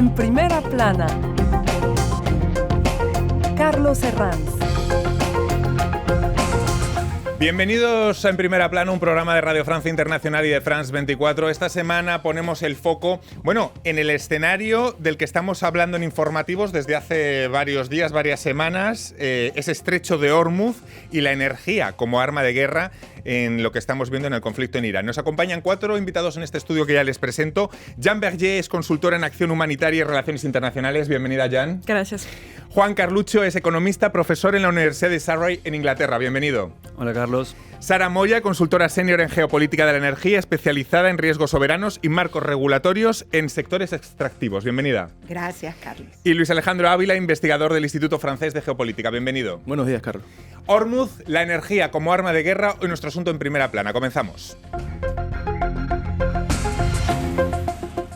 En primera plana, Carlos Herranz. Bienvenidos a En Primera Plana, un programa de Radio Francia Internacional y de France 24. Esta semana ponemos el foco, en el escenario del que estamos hablando en informativos desde hace varios días, varias semanas, ese estrecho de Hormuz y la energía como arma de guerra en lo que estamos viendo en el conflicto en Irán. Nos acompañan 4 invitados en este estudio que ya les presento. Jean Berger es consultora en acción humanitaria y relaciones internacionales. Bienvenida, Jean. Gracias. Juan Carlucho es economista, profesor en la Universidad de Surrey en Inglaterra. Bienvenido. Hola, Carlos. Sara Moya, consultora senior en geopolítica de la energía, especializada en riesgos soberanos y marcos regulatorios en sectores extractivos. Bienvenida. Gracias, Carlos. Y Luis Alejandro Ávila, investigador del Instituto Francés de Geopolítica. Bienvenido. Buenos días, Carlos. Hormuz, la energía como arma de guerra, hoy nuestro asunto en primera plana. Comenzamos.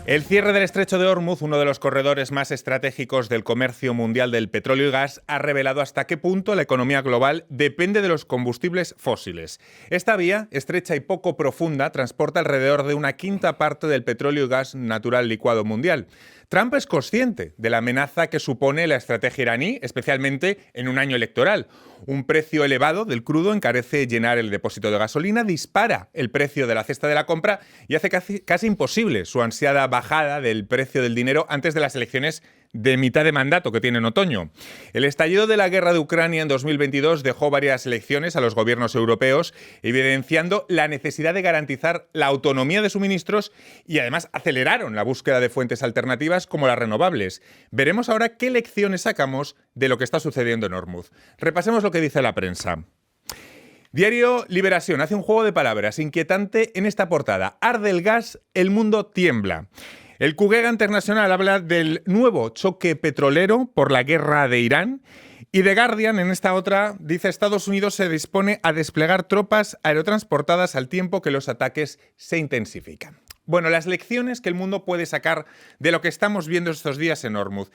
El cierre del estrecho de Hormuz, uno de los corredores más estratégicos del comercio mundial del petróleo y gas, ha revelado hasta qué punto la economía global depende de los combustibles fósiles. Esta vía, estrecha y poco profunda, transporta alrededor de una quinta parte del petróleo y gas natural licuado mundial. Trump es consciente de la amenaza que supone la estrategia iraní, especialmente en un año electoral. Un precio elevado del crudo encarece llenar el depósito de gasolina, dispara el precio de la cesta de la compra y hace casi imposible su ansiada bajada del precio del dinero antes de las elecciones de mitad de mandato que tiene en otoño. El estallido de la guerra de Ucrania en 2022 dejó varias lecciones a los gobiernos europeos, evidenciando la necesidad de garantizar la autonomía de suministros y además aceleraron la búsqueda de fuentes alternativas como las renovables. Veremos ahora qué lecciones sacamos de lo que está sucediendo en Hormuz. Repasemos lo que dice la prensa. Diario Liberación hace un juego de palabras inquietante en esta portada. Arde el gas, el mundo tiembla. El Kugega Internacional habla del nuevo choque petrolero por la guerra de Irán y The Guardian, en esta otra, dice Estados Unidos se dispone a desplegar tropas aerotransportadas al tiempo que los ataques se intensifican. Bueno, las lecciones que el mundo puede sacar de lo que estamos viendo estos días en Hormuz.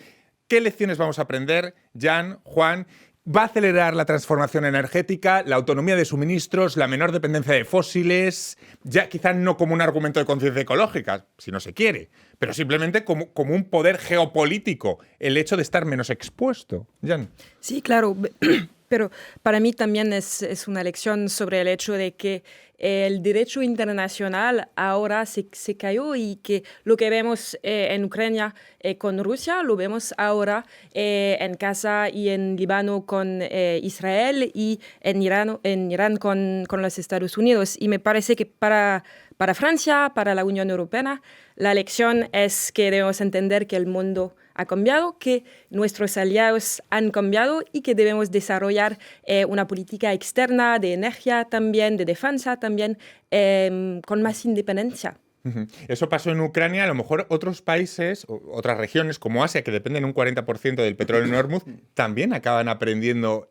¿Qué lecciones vamos a aprender, Jan, Juan? ¿Va a acelerar la transformación energética, la autonomía de suministros, la menor dependencia de fósiles? Ya quizá no como un argumento de conciencia ecológica, si no se quiere, pero simplemente como un poder geopolítico, el hecho de estar menos expuesto. Jan. Sí, claro, pero para mí también es una lección sobre el hecho de que el derecho internacional ahora se cayó y que lo que vemos en Ucrania con Rusia lo vemos ahora en Gaza y en Líbano con Israel y en Irán con los Estados Unidos. Y me parece que para Francia, para la Unión Europea, la lección es que debemos entender que el mundo ha cambiado, que nuestros aliados han cambiado y que debemos desarrollar una política externa de energía también, de defensa también, con más independencia. Eso pasó en Ucrania. A lo mejor otros países, otras regiones como Asia, que dependen un 40% del petróleo en Hormuz, también acaban aprendiendo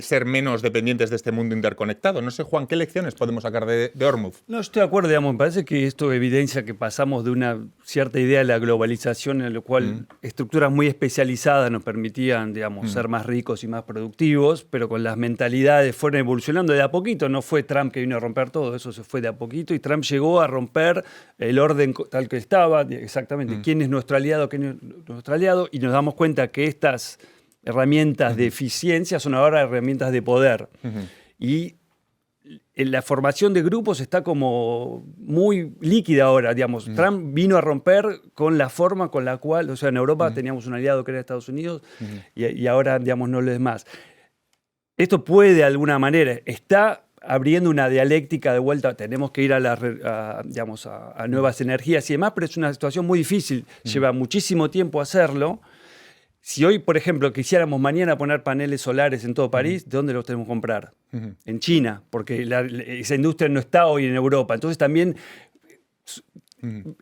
ser menos dependientes de este mundo interconectado. No sé, Juan, ¿qué lecciones podemos sacar de Hormuz? No, estoy de acuerdo, me parece que esto evidencia que pasamos de una cierta idea de la globalización en la cual estructuras muy especializadas nos permitían, ser más ricos y más productivos, pero con las mentalidades fueron evolucionando de a poquito. No fue Trump que vino a romper todo, eso se fue de a poquito y Trump llegó a romper el orden tal que estaba, exactamente, quién es nuestro aliado, y nos damos cuenta que estas herramientas de eficiencia son ahora herramientas de poder. Y la formación de grupos está como muy líquida ahora, Trump vino a romper con la forma con la cual, en Europa teníamos un aliado que era Estados Unidos y ahora, no lo es más. Esto puede, de alguna manera, está abriendo una dialéctica de vuelta, tenemos que ir a nuevas energías y demás, pero es una situación muy difícil, lleva muchísimo tiempo hacerlo. Si hoy, por ejemplo, quisiéramos mañana poner paneles solares en todo París, ¿de dónde los tenemos que comprar? En China, porque esa industria no está hoy en Europa. Entonces también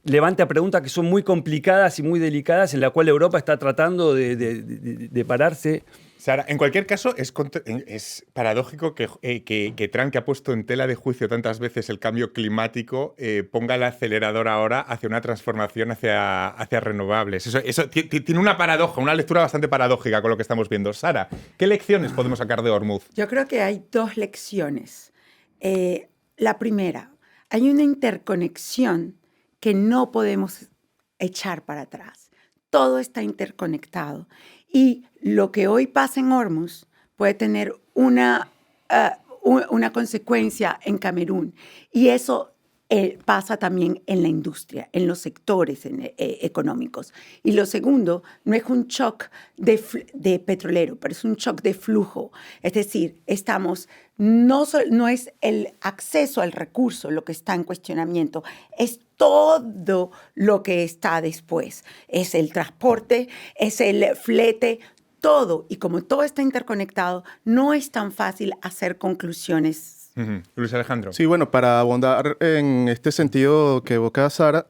levanta preguntas que son muy complicadas y muy delicadas, en la cual Europa está tratando de pararse. Sara, en cualquier caso, es paradójico que Trump, que ha puesto en tela de juicio tantas veces el cambio climático, ponga el acelerador ahora hacia una transformación hacia renovables. Eso tiene una paradoja, una lectura bastante paradójica con lo que estamos viendo. Sara, ¿qué lecciones podemos sacar de Hormuz? Yo creo que hay 2 lecciones. La primera, hay una interconexión que no podemos echar para atrás. todo está interconectado. Y lo que hoy pasa en Hormuz puede tener una consecuencia en Camerún. Y eso pasa también en la industria, en los sectores económicos. Y lo segundo, no es un shock de petrolero, pero es un shock de flujo. Es decir, no es el acceso al recurso lo que está en cuestionamiento, es todo lo que está después. Es el transporte, es el flete, todo. Y como todo está interconectado, no es tan fácil hacer conclusiones. Luis Alejandro. Sí, bueno, para abundar en este sentido que evoca Sara,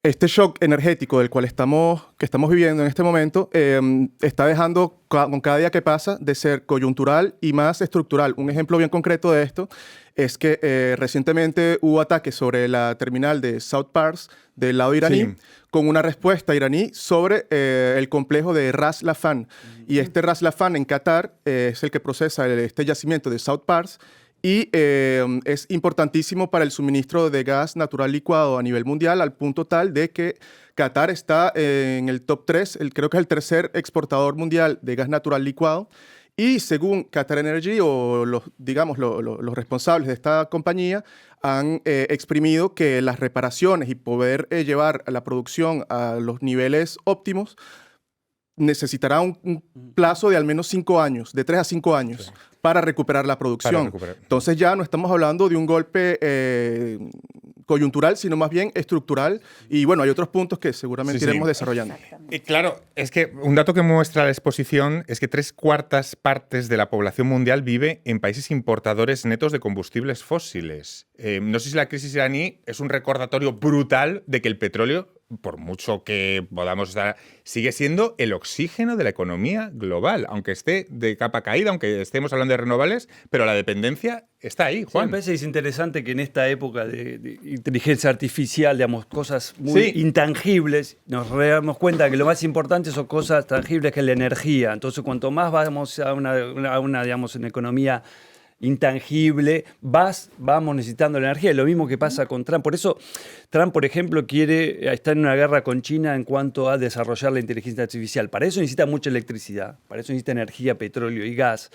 este shock energético del cual estamos viviendo en este momento está dejando con cada día que pasa de ser coyuntural y más estructural. Un ejemplo bien concreto de esto es que recientemente hubo ataques sobre la terminal de South Pars del lado iraní, con una respuesta iraní sobre el complejo de Ras Laffan. Y este Ras Laffan en Qatar es el que procesa este yacimiento de South Pars y es importantísimo para el suministro de gas natural licuado a nivel mundial, al punto tal de que Qatar está en el top 3, creo que es el tercer exportador mundial de gas natural licuado. Y según Qatar Energy, o los responsables de esta compañía, han exprimido que las reparaciones y poder llevar la producción a los niveles óptimos necesitará un plazo de al menos 5 años, de 3 a 5 años, para recuperar la producción. Entonces ya no estamos hablando de un golpe coyuntural, sino más bien estructural. Y bueno, hay otros puntos que seguramente iremos desarrollando. Y claro, es que un dato que muestra la exposición es que 3/4 partes de la población mundial vive en países importadores netos de combustibles fósiles. No sé si la crisis iraní es un recordatorio brutal de que el petróleo, por mucho que podamos estar, sigue siendo el oxígeno de la economía global, aunque esté de capa caída, aunque estemos hablando de renovables, pero la dependencia está ahí, Juan. Sí, me parece que es interesante que en esta época de inteligencia artificial, digamos, cosas muy intangibles, nos damos cuenta que lo más importante son cosas tangibles, que es la energía. Entonces, cuanto más vamos a una digamos, una economía intangible, vamos necesitando la energía. Es lo mismo que pasa con Trump. Por eso Trump, por ejemplo, está en una guerra con China en cuanto a desarrollar la inteligencia artificial. Para eso necesita mucha electricidad, para eso necesita energía, petróleo y gas.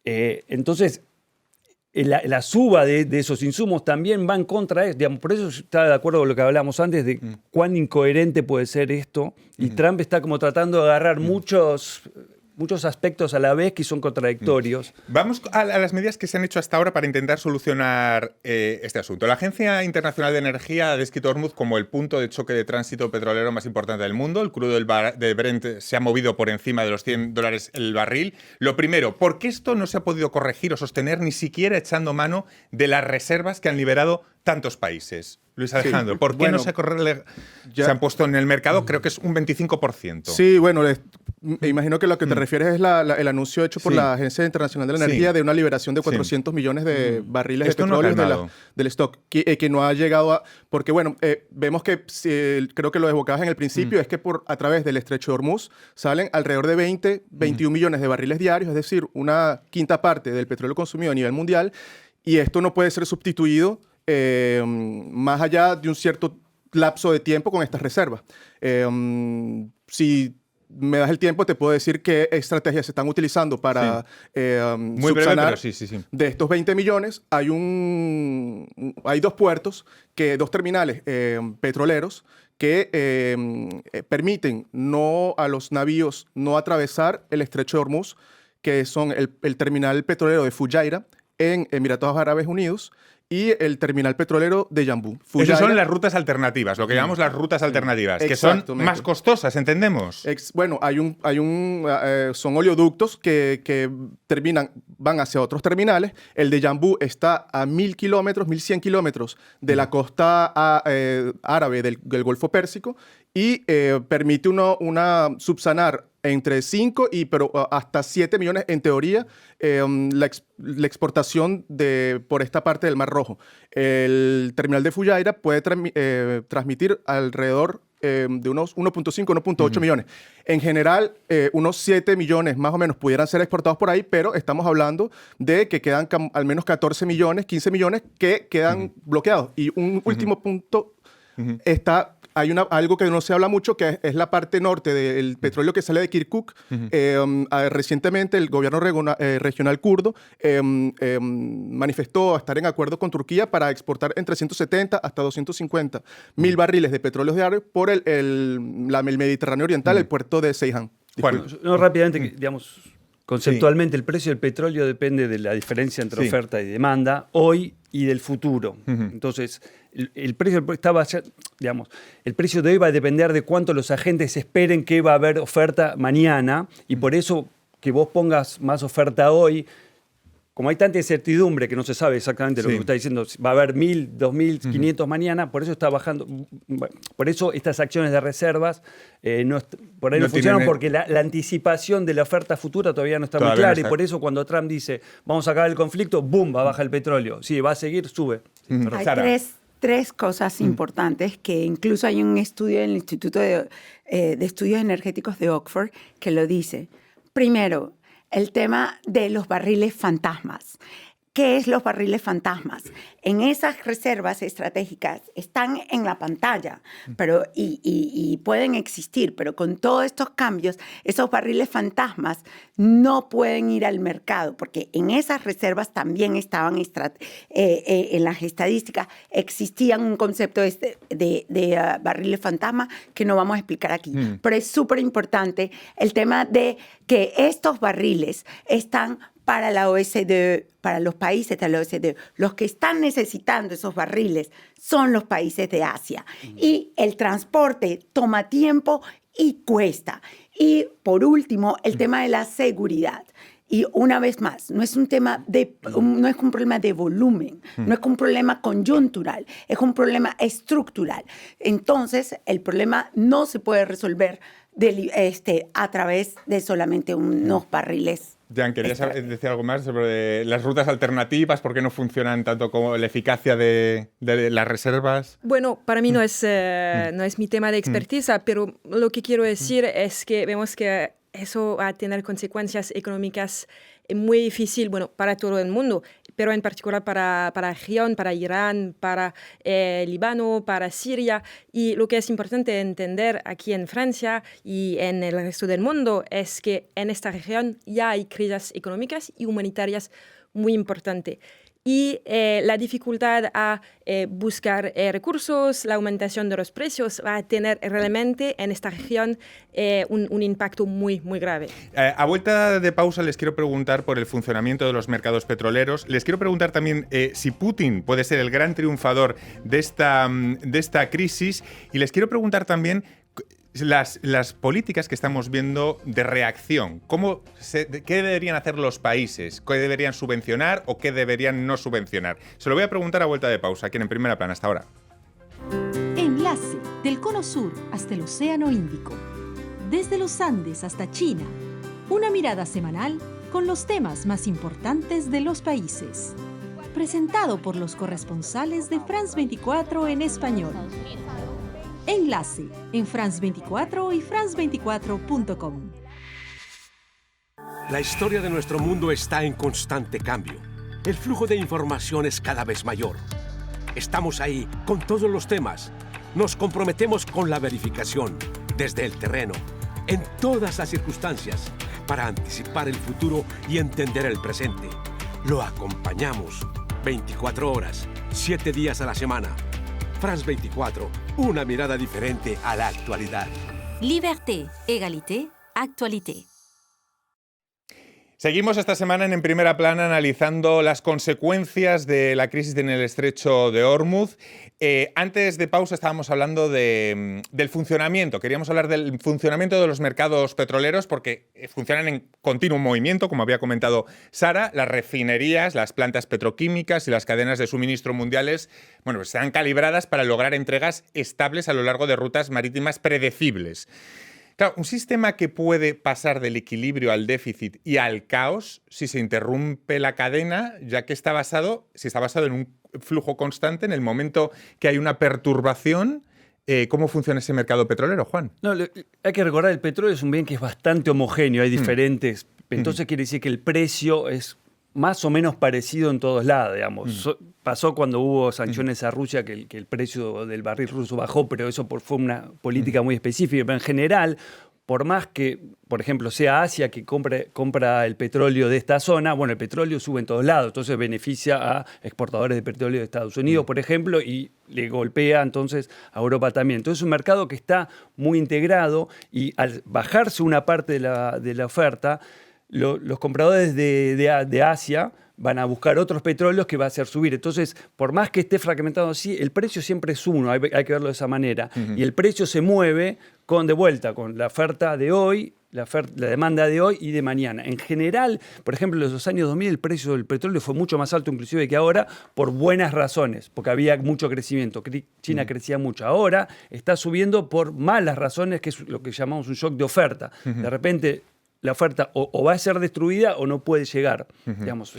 Entonces, la suba de esos insumos también va en contra de eso. Digamos, por eso está de acuerdo con lo que hablábamos antes de cuán incoherente puede ser esto. Y Trump está como tratando de agarrar muchos aspectos a la vez que son contradictorios. Vamos a las medidas que se han hecho hasta ahora para intentar solucionar este asunto. La Agencia Internacional de Energía ha descrito Hormuz como el punto de choque de tránsito petrolero más importante del mundo. El crudo de Brent se ha movido por encima de los $100 el barril. Lo primero, ¿por qué esto no se ha podido corregir o sostener ni siquiera echando mano de las reservas que han liberado tantos países? Luis Alejandro, ¿por qué no se han puesto en el mercado? Creo que es un 25%. Sí, bueno, me imagino que lo que te refieres es el anuncio hecho por la Agencia Internacional de la Energía de una liberación de 400 millones de barriles de petróleo del stock, que no ha llegado a... Porque, bueno, vemos que, creo que lo evocabas en el principio, es que a través del estrecho de Hormuz salen alrededor de 21 millones de barriles diarios, es decir, una quinta parte del petróleo consumido a nivel mundial, y esto no puede ser sustituido más allá de un cierto lapso de tiempo con estas reservas. Si me das el tiempo, te puedo decir qué estrategias se están utilizando para subsanar de estos 20 millones. Hay 2 puertos, 2 terminales petroleros que permiten a los navíos no atravesar el estrecho de Hormuz, que son el terminal petrolero de Fujairah en Emiratos Árabes Unidos y el terminal petrolero de Yanbu. Esas son las rutas alternativas, lo que llamamos las rutas alternativas, que son más costosas, ¿entendemos? Bueno, son oleoductos que van hacia otros terminales. El de Yanbu está a 1.000 kilómetros, 1.100 kilómetros de la costa árabe del Golfo Pérsico y permite subsanar entre 5 pero hasta 7 millones, en teoría, la exportación por esta parte del Mar Rojo. El terminal de Fujairah puede transmitir alrededor de unos 1.5, 1.8 millones. En general, unos 7 millones más o menos pudieran ser exportados por ahí, pero estamos hablando de que quedan al menos 14 millones, 15 millones que quedan bloqueados. Y un último punto está hay algo que no se habla mucho, que es la parte norte del petróleo que sale de Kirkuk. Recientemente el gobierno regional kurdo manifestó estar en acuerdo con Turquía para exportar entre 170 hasta 250 mil barriles de petróleo diarios por el Mediterráneo Oriental, el puerto de Ceyhan. Juan. No, rápidamente, digamos, conceptualmente el precio del petróleo depende de la diferencia entre oferta y demanda hoy y del futuro. Entonces, el precio digamos, el precio de hoy va a depender de cuánto los agentes esperen que va a haber oferta mañana, y por eso que vos pongas más oferta hoy, como hay tanta incertidumbre que no se sabe exactamente lo que está diciendo, va a haber 1.000, 2.500 mañana, por eso está bajando. Por eso estas acciones de reservas por ahí no funcionan, porque la anticipación de la oferta futura todavía no está muy clara, y por eso cuando Trump dice vamos a acabar el conflicto, ¡boom!, va a bajar el petróleo. Sí, va a seguir, sube. Hay tres cosas importantes que incluso hay un estudio en el Instituto de Estudios Energéticos de Oxford que lo dice. Primero, el tema de los barriles fantasmas. ¿Qué es los barriles fantasmas? En esas reservas estratégicas están en la pantalla y pueden existir, pero con todos estos cambios, esos barriles fantasmas no pueden ir al mercado, porque en esas reservas también estaban en las estadísticas, existían un concepto de barriles fantasmas que no vamos a explicar aquí. Pero es súper importante el tema de que estos barriles están para la OSDE, para los países de la OSDE. Los que están necesitando esos barriles son los países de Asia. Y el transporte toma tiempo y cuesta. Y por último, el tema de la seguridad. Y una vez más, no es un problema de volumen, no es un problema coyuntural, es un problema estructural. Entonces, el problema no se puede resolver a través de solamente unos barriles. Jan, ¿querías decir algo más sobre las rutas alternativas? ¿Por qué no funcionan tanto como la eficacia de las reservas? Bueno, para mí no es mi tema de expertiza, pero lo que quiero decir es que vemos que eso va a tener consecuencias económicas muy difíciles, bueno, para todo el mundo, pero en particular para la región, para Irán, para Líbano, para Siria. Y lo que es importante entender aquí en Francia y en el resto del mundo es que en esta región ya hay crisis económicas y humanitarias muy importantes. Y la dificultad a buscar recursos, la aumentación de los precios va a tener realmente en esta región un impacto muy, muy grave. A vuelta de pausa les quiero preguntar por el funcionamiento de los mercados petroleros. Les quiero preguntar también si Putin puede ser el gran triunfador de esta crisis. Y les quiero preguntar también las políticas que estamos viendo de reacción. ¿Qué deberían hacer los países? ¿Qué deberían subvencionar o qué deberían no subvencionar? Se lo voy a preguntar a vuelta de pausa, aquí en Primera Plana. Hasta ahora. Enlace del Cono Sur hasta el Océano Índico. Desde los Andes hasta China. Una mirada semanal con los temas más importantes de los países. Presentado por los corresponsales de France 24 en español. Enlace en France 24 y france24.com. La historia de nuestro mundo está en constante cambio. El flujo de información es cada vez mayor. Estamos ahí con todos los temas. Nos comprometemos con la verificación, desde el terreno, en todas las circunstancias, para anticipar el futuro y entender el presente. Lo acompañamos 24 horas, 7 días a la semana. France 24, una mirada diferente a la actualidad. Liberté, égalité, actualité. Seguimos esta semana en Primera Plana analizando las consecuencias de la crisis en el estrecho de Hormuz. Antes de pausa estábamos hablando del funcionamiento. Queríamos hablar del funcionamiento de los mercados petroleros porque funcionan en continuo movimiento, como había comentado Sara. Las refinerías, las plantas petroquímicas y las cadenas de suministro mundiales, bueno, pues están calibradas para lograr entregas estables a lo largo de rutas marítimas predecibles. Claro, un sistema que puede pasar del equilibrio al déficit y al caos si se interrumpe la cadena, ya que está basado en un flujo constante en el momento que hay una perturbación. ¿Cómo funciona ese mercado petrolero, Juan? No, hay que recordar, el petróleo es un bien que es bastante homogéneo, hay diferentes. Entonces quiere decir que el precio es más o menos parecido en todos lados, digamos. Pasó cuando hubo sanciones a Rusia que el precio del barril ruso bajó, pero eso fue una política muy específica. Pero en general, por más que, por ejemplo, sea Asia que compra el petróleo de esta zona, bueno, el petróleo sube en todos lados, entonces beneficia a exportadores de petróleo de Estados Unidos, por ejemplo, y le golpea entonces a Europa también. Entonces es un mercado que está muy integrado y al bajarse una parte de la oferta, los compradores de Asia van a buscar otros petróleos que va a hacer subir. Entonces, por más que esté fragmentado así, el precio siempre es uno, hay que verlo de esa manera. Y el precio se mueve con la oferta de hoy, la demanda de hoy y de mañana. En general, por ejemplo, en los años 2000 el precio del petróleo fue mucho más alto inclusive que ahora por buenas razones, porque había mucho crecimiento. China crecía mucho. Ahora está subiendo por malas razones, que es lo que llamamos un shock de oferta. De repente la oferta o va a ser destruida o no puede llegar. Digamos.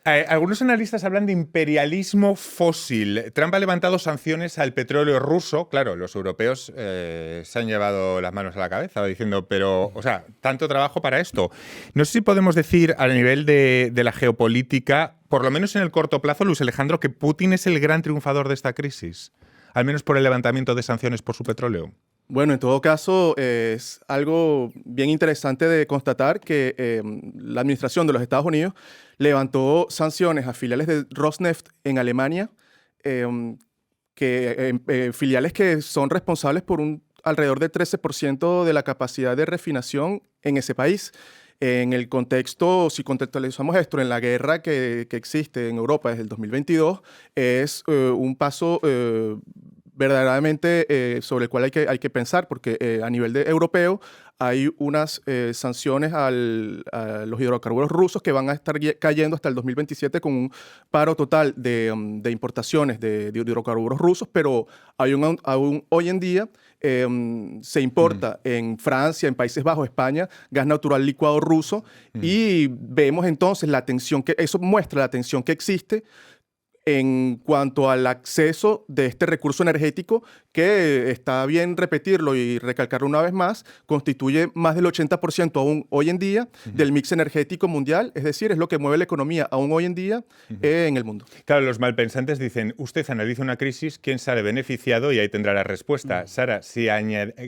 Algunos analistas hablan de imperialismo fósil. Trump ha levantado sanciones al petróleo ruso. Claro, los europeos se han llevado las manos a la cabeza diciendo, pero, o sea, tanto trabajo para esto. No sé si podemos decir a nivel de la geopolítica, por lo menos en el corto plazo, Luis Alejandro, que Putin es el gran triunfador de esta crisis, al menos por el levantamiento de sanciones por su petróleo. Bueno, en todo caso, es algo bien interesante de constatar que la administración de los Estados Unidos levantó sanciones a filiales de Rosneft en Alemania, filiales que son responsables por alrededor del 13% de la capacidad de refinación en ese país. En el contexto, si contextualizamos esto, en la guerra que existe en Europa desde el 2022, es un paso verdaderamente sobre el cual hay que pensar, porque a nivel europeo hay unas sanciones a los hidrocarburos rusos que van a estar cayendo hasta el 2027 con un paro total de importaciones de hidrocarburos rusos, pero aún hoy en día se importa en Francia, en Países Bajos, España, gas natural licuado ruso, y vemos entonces eso muestra la tensión que existe en cuanto al acceso de este recurso energético que, está bien repetirlo y recalcarlo una vez más, constituye más del 80% aún hoy en día del mix energético mundial, es decir, es lo que mueve la economía aún hoy en día en el mundo. Claro, los malpensantes dicen, usted analiza una crisis, ¿quién sale beneficiado? Y ahí tendrá la respuesta. Sara,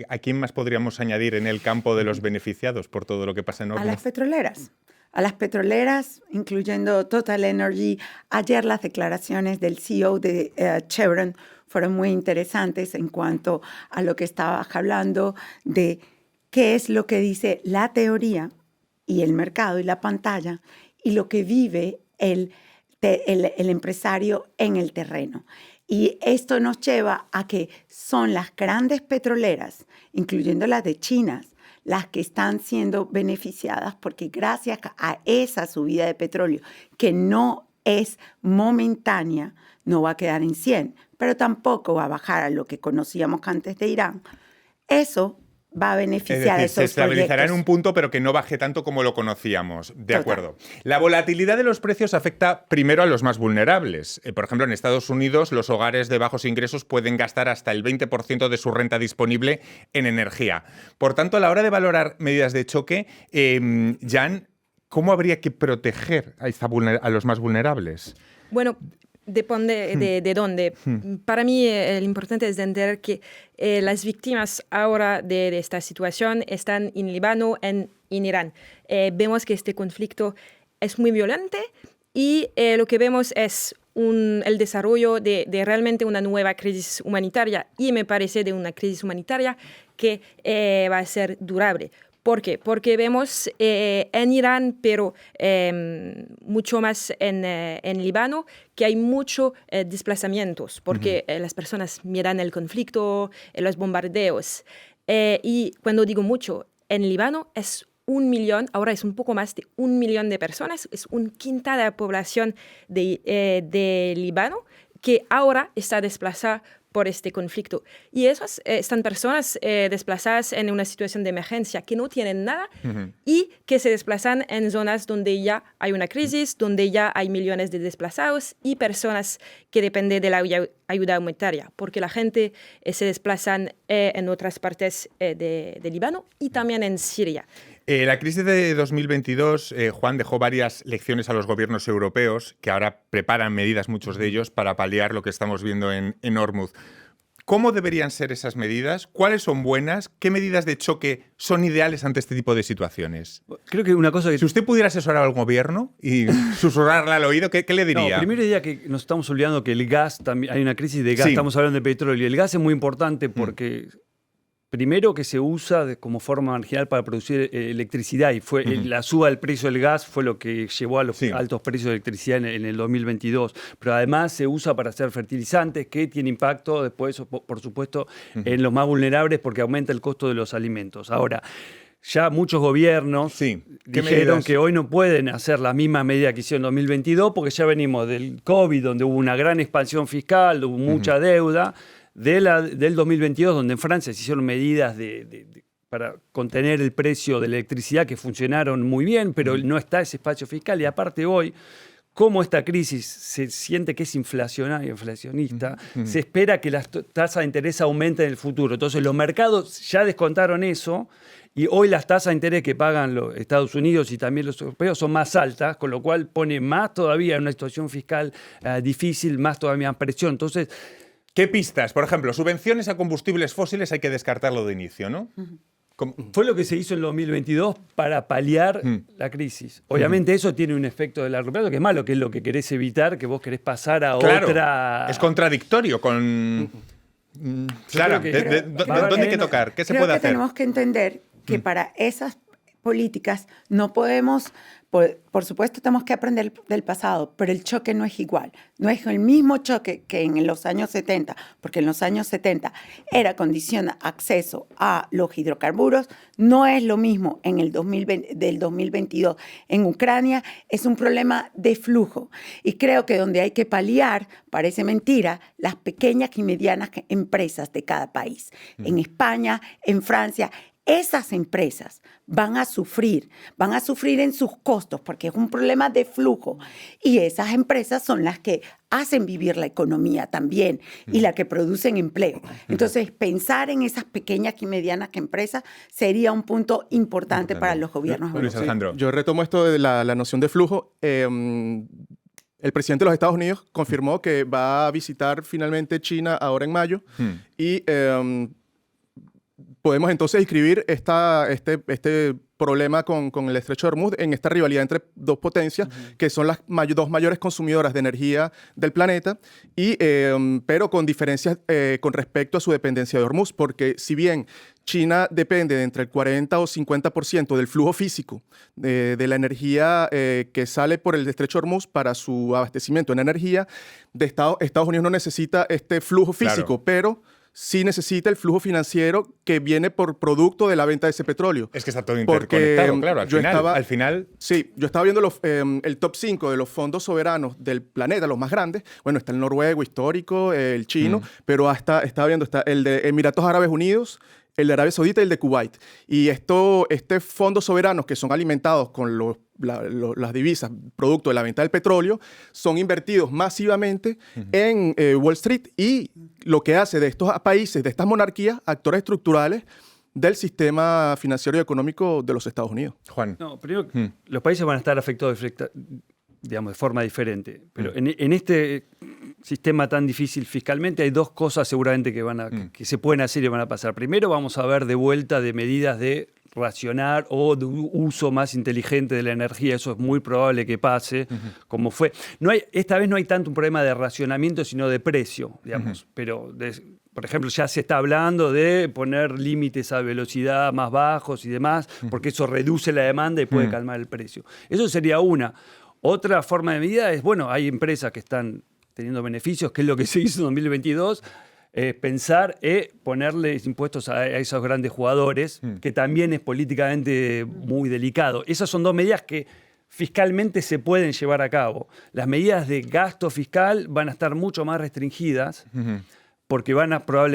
¿a quién más podríamos añadir en el campo de los beneficiados por todo lo que pasa en Hormuz? A las petroleras. A las petroleras, incluyendo Total Energy. Ayer las declaraciones del CEO de Chevron fueron muy interesantes en cuanto a lo que estabas hablando de qué es lo que dice la teoría y el mercado y la pantalla y lo que vive el empresario en el terreno. Y esto nos lleva a que son las grandes petroleras, incluyendo las de China, las que están siendo beneficiadas porque gracias a esa subida de petróleo, que no es momentánea, no va a quedar en 100, pero tampoco va a bajar a lo que conocíamos antes de Irán, eso va a beneficiar a esos se estabilizará proyectos. en un punto, pero que no baje tanto como lo conocíamos. De acuerdo. La volatilidad de los precios afecta primero a los más vulnerables. Por ejemplo, en Estados Unidos, los hogares de bajos ingresos pueden gastar hasta el 20% de su renta disponible en energía. Por tanto, a la hora de valorar medidas de choque, Jan, ¿cómo habría que proteger a los más vulnerables? Bueno, depende de dónde. Para mí, lo importante es entender que las víctimas ahora de esta situación están en Líbano, en Irán. Vemos que este conflicto es muy violento y lo que vemos es el desarrollo de realmente una nueva crisis humanitaria, y me parece de una crisis humanitaria que va a ser durable. ¿Por qué? Porque vemos en Irán, pero mucho más en Líbano, que hay muchos desplazamientos, porque las personas miran el conflicto, los bombardeos. Y cuando digo mucho, en Líbano es 1 millón, ahora es un poco más de 1 millón de personas, es un quinta de la población de Líbano, que ahora está desplazada por este conflicto. Y están personas desplazadas en una situación de emergencia que no tienen nada y que se desplazan en zonas donde ya hay una crisis, donde ya hay millones de desplazados y personas que dependen de la ayuda humanitaria, porque la gente se desplazan en otras partes de Líbano y también en Siria. La crisis de 2022, Juan, dejó varias lecciones a los gobiernos europeos que ahora preparan medidas, muchos de ellos, para paliar lo que estamos viendo en Hormuz. ¿Cómo deberían ser esas medidas? ¿Cuáles son buenas? ¿Qué medidas de choque son ideales ante este tipo de situaciones? Creo que una cosa que... Si usted pudiera asesorar al gobierno y susurrarle al oído, ¿qué le diría? No, primero diría que nos estamos olvidando que el gas, también hay una crisis de gas, Sí. estamos hablando de petróleo. El gas es muy importante porque... Primero que se usa como forma marginal para producir electricidad y fue la suba del precio del gas fue lo que llevó a los altos precios de electricidad en el 2022. Pero además se usa para hacer fertilizantes que tiene impacto después, por supuesto, en los más vulnerables porque aumenta el costo de los alimentos. Ahora, ya muchos gobiernos dijeron que hoy no pueden hacer la misma medida que hicieron en 2022 porque ya venimos del COVID, donde hubo una gran expansión fiscal, hubo mucha deuda, del 2022, donde en Francia se hicieron medidas para contener el precio de la electricidad que funcionaron muy bien, pero no está ese espacio fiscal. Y aparte hoy, como esta crisis se siente que es inflacionista, se espera que las tasas de interés aumenten en el futuro. Entonces los mercados ya descontaron eso y hoy las tasas de interés que pagan los Estados Unidos y también los europeos son más altas, con lo cual pone más todavía en una situación fiscal difícil, más todavía presión. Entonces, ¿qué pistas? Por ejemplo, subvenciones a combustibles fósiles hay que descartarlo de inicio, ¿no? Fue lo que se hizo en el 2022 para paliar la crisis. Obviamente eso tiene un efecto de largo plazo que es malo, que es lo que querés evitar, que vos querés pasar a otra... Es contradictorio con... Clara, ¿dónde hay que tocar? ¿Qué se puede hacer? Creo que tenemos que entender que para esas políticas no podemos... Por supuesto, tenemos que aprender del pasado, pero el choque no es igual. No es el mismo choque que en los años 70, porque en los años 70 era condición acceso a los hidrocarburos. No es lo mismo en el 2022 en Ucrania. Es un problema de flujo. Y creo que donde hay que paliar, parece mentira, las pequeñas y medianas empresas de cada país. En España, en Francia, esas empresas van a sufrir en sus costos porque es un problema de flujo y esas empresas son las que hacen vivir la economía también y las que producen empleo. Entonces, pensar en esas pequeñas y medianas empresas sería un punto importante para los gobiernos Luis europeos. Alejandro. Yo retomo esto de la noción de flujo. El presidente de los Estados Unidos confirmó que va a visitar finalmente China ahora en mayo y podemos entonces inscribir este problema con el estrecho de Hormuz en esta rivalidad entre dos potencias que son las dos mayores consumidoras de energía del planeta, pero con diferencias con respecto a su dependencia de Hormuz, porque si bien China depende de entre el 40 o 50% del flujo físico de la energía que sale por el estrecho de Hormuz para su abastecimiento en energía, Estados Unidos no necesita este flujo físico, pero sí necesita el flujo financiero que viene por producto de la venta de ese petróleo. Es que está todo interconectado, claro. Al final... Sí, yo estaba viendo el top 5 de los fondos soberanos del planeta, los más grandes. Bueno, está el noruego histórico, el chino, pero estaba viendo el de Emiratos Árabes Unidos, el de Arabia Saudita y el de Kuwait. Y estos fondos soberanos que son alimentados con las divisas producto de la venta del petróleo son invertidos masivamente en Wall Street y lo que hace de estos países, de estas monarquías, actores estructurales del sistema financiero y económico de los Estados Unidos. Juan. No, primero, los países van a estar afectados digamos, de forma diferente. Pero en este sistema tan difícil fiscalmente hay dos cosas seguramente que se pueden hacer y van a pasar. Primero, vamos a ver de vuelta de medidas de racionar o de uso más inteligente de la energía. Eso es muy probable que pase, como fue. Esta vez no hay tanto un problema de racionamiento, sino de precio, digamos. Pero, por ejemplo, ya se está hablando de poner límites a velocidad más bajos y demás, porque eso reduce la demanda y puede calmar el precio. Eso sería una. Otra forma de medida es, bueno, hay empresas que están teniendo beneficios, que es lo que se hizo en 2022, pensar ponerles impuestos a esos grandes jugadores, que también es políticamente muy delicado. Esas son dos medidas que fiscalmente se pueden llevar a cabo. Las medidas de gasto fiscal van a estar mucho más restringidas, porque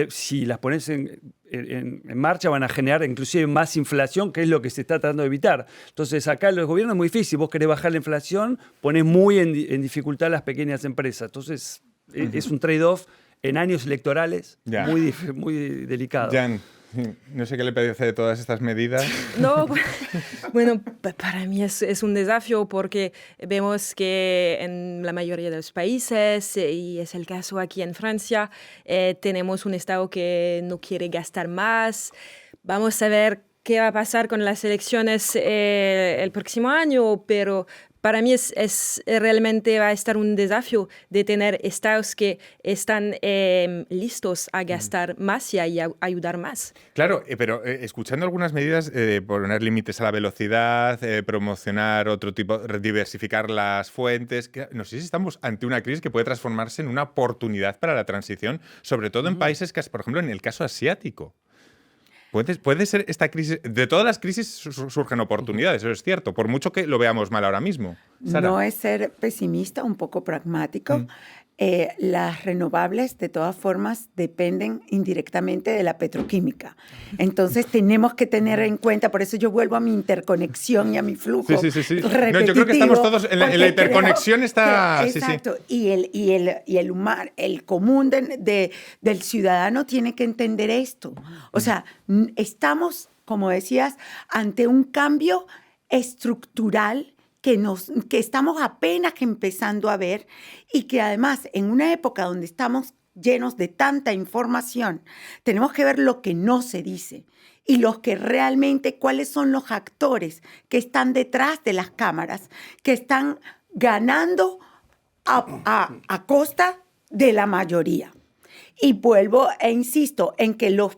si las pones en marcha van a generar inclusive más inflación, que es lo que se está tratando de evitar. Entonces acá los gobiernos es muy difícil. Vos querés bajar la inflación, pones muy en dificultad a las pequeñas empresas. Entonces es un trade-off en años electorales muy delicado. Jan. No sé qué le parece de todas estas medidas. No, bueno, para mí es un desafío porque vemos que en la mayoría de los países, y es el caso aquí en Francia, tenemos un Estado que no quiere gastar más. Vamos a ver qué va a pasar con las elecciones el próximo año, pero para mí realmente va a estar un desafío de tener estados que están listos a gastar más y a ayudar más. Claro, pero escuchando algunas medidas, poner límites a la velocidad, promocionar otro tipo, diversificar las fuentes, no sé si estamos ante una crisis que puede transformarse en una oportunidad para la transición, sobre todo en países que, por ejemplo, en el caso asiático. Puede ser esta crisis. De todas las crisis surgen oportunidades, eso es cierto, por mucho que lo veamos mal ahora mismo. Sara. No es ser pesimista, un poco pragmático. Las renovables, de todas formas, dependen indirectamente de la petroquímica. Entonces, tenemos que tener en cuenta, por eso yo vuelvo a mi interconexión y a mi flujo. Sí. No, yo creo que estamos todos en la interconexión está. Exacto. Sí. Y el común del ciudadano tiene que entender esto. O sea, estamos, como decías, ante un cambio estructural que estamos apenas empezando a ver y que además en una época donde estamos llenos de tanta información, tenemos que ver lo que no se dice y cuáles son los actores que están detrás de las cámaras, que están ganando a costa de la mayoría. Y vuelvo e insisto en que lo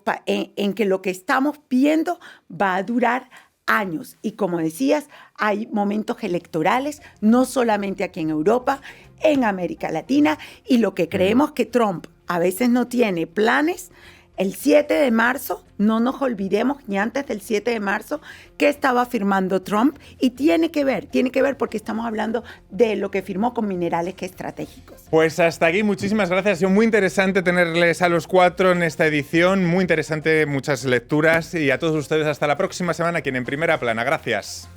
que estamos viendo va a durar años. Y como decías, hay momentos electorales, no solamente aquí en Europa, en América Latina, y lo que creemos que Trump a veces no tiene planes. El 7 de marzo, no nos olvidemos ni antes del 7 de marzo, que estaba firmando Trump, y tiene que ver porque estamos hablando de lo que firmó con minerales que estratégicos. Pues hasta aquí, muchísimas gracias. Ha sido muy interesante tenerles a los cuatro en esta edición, muy interesante, muchas lecturas, y a todos ustedes hasta la próxima semana aquí en Primera Plana. Gracias.